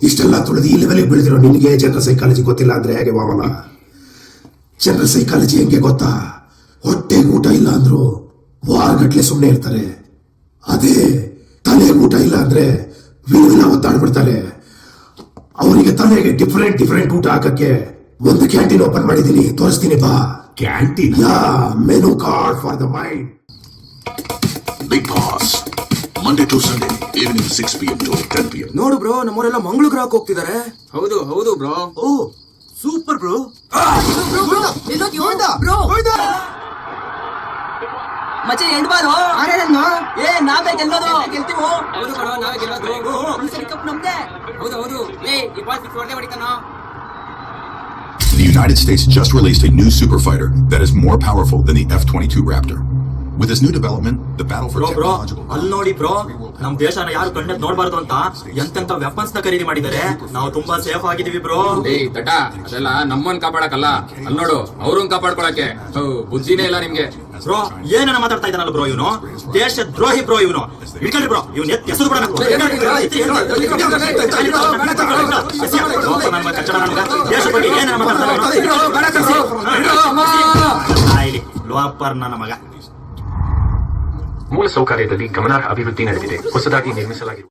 ಇಷ್ಟೆಲ್ಲ ತುಳಿದು ಈ ಲೆವೆಲ್ಗೆ ಬೆಳೆದಿರೋ ನಿನಗೆ ಜನರಲ್ ಸೈಕಾಲಜಿ ಗೊತ್ತಿಲ್ಲ ಅಂದ್ರೆ ಹೇಗೆ ವಾಮನ? ಜನರಲ್ ಸೈಕಾಲಜಿ ಹೆಂಗೆ ಗೊತ್ತಾ? ಹೊಟ್ಟೆಗೆ ಊಟ ಇಲ್ಲ ಅಂದ್ರು ವಾರಗಟ್ಲೆ ಸುಮ್ಮನೆ ಇರ್ತಾರೆ. ಅದೇ ತಲೆಗೆ ಊಟ ಇಲ್ಲ ಅಂದ್ರೆ ವಿವಿಧ ಒತ್ತಾಡ್ಬಿಡ್ತಾರೆ. ಅವರಿಗೆ ತಲೆಗೆ ಡಿಫರೆಂಟ್ ಊಟ ಹಾಕಕ್ಕೆ ಒಂದು ಕ್ಯಾಂಟೀನ್ ಓಪನ್ ಮಾಡಿದೀನಿ, ತೋರಿಸ್ತೀನಿ ಬಾ. Canteen? Yeah, menu card for the mind. Big Boss, Monday to Sunday, evening 6 p.m. to 10 p.m. ನೋಡು ಬ್ರೋ, ನಮ್ಮವರೆಲ್ಲ ಮಂಗಳೂ ಗ್ರಹಕ್ಕೆ ಹೋಗ್ತಿದ್ದಾರೆ. ಹೌದು ಬ್ರೋ. ಓ ಸೂಪರ್ ಬ್ರೋ. ಮಚ್ಚೆ ಎಂಡ್ಬಾರು ಏ ನಾವೇ ಗೆಲ್ಲೋದು, ಗೆಲ್ತೀವೋ. ಹೌದು ಬ್ರೋ, ನಾವೇ ಗೆಲ್ಲೋದು. ಈ ಸರಿ ಕಪ್ ನಮ್ದೆ. ಹೌದು. ಏ ಈ ಬಾಲ್ ಫಿಕ್ಸ್ ಹೊರಟೆ ಹೊಡಿತಾನ. The United States just released a new super fighter that is more powerful than the F-22 Raptor. With this new development, the battle for bro technological... ಅಲ್ಲಿ ನೋಡಿ ಬ್ರೋ, ನಮ್ ದೇಶನ ಯಾರು ಕಣ್ಣೆತ್ ನೋಡ್ಬಾರ್ದು ಅಂತ ಎಂತೆಂತ ವೆಪನ್ಸ್ ನ ಖರೀದಿ ಮಾಡಿದ್ದಾರೆ. ನಾವು ತುಂಬಾ ಸೇಫ್ ಆಗಿದೀವಿ ಬ್ರೋ. ಏಯ್ ತಟ, ಅದೆಲ್ಲ ನಮ್ಮನ್ ಕಾಪಾಡಕಲ್ಲ, ಅಲ್ಲಿ ನೋಡು ಅವ್ರನ್ ಕಾಪಾಡ್ಕೊಳಕ್ಕೆ. ಬುದ್ಧಿನೇ ಇಲ್ಲ ನಿಮ್ಗೆ. ಬ್ರೋ ಏನೇನ ಮಾತಾಡ್ತಾ ಇದ್ದಾನಲ್ಲ ಬ್ರೋ ಇವನು, ದೇಶ ದ್ರೋಹಿ ಬ್ರೋ ಇವನು. ಇಟ್ಕೊಳ್ರಿ ಬ್ರೋ, ಇವನ್ ಎತ್ ಹೆಸರು ಬಿಡೋಣ. ದೇಶ ಬಗ್ಗೆ ಏನೇನ ಮಾತಾಡ್ತಾ ಲೋಪರ್ ನನ್ನ ಮಗ. ಮೂಲಸೌಕರ್ಯದಲ್ಲಿ ಗಮನಾರ್ಹ ಅಭಿವೃದ್ಧಿ ನಡೆದಿದೆ. ಹೊಸದಾಗಿ ನಿರ್ಮಿಸಲಾಗಿದೆ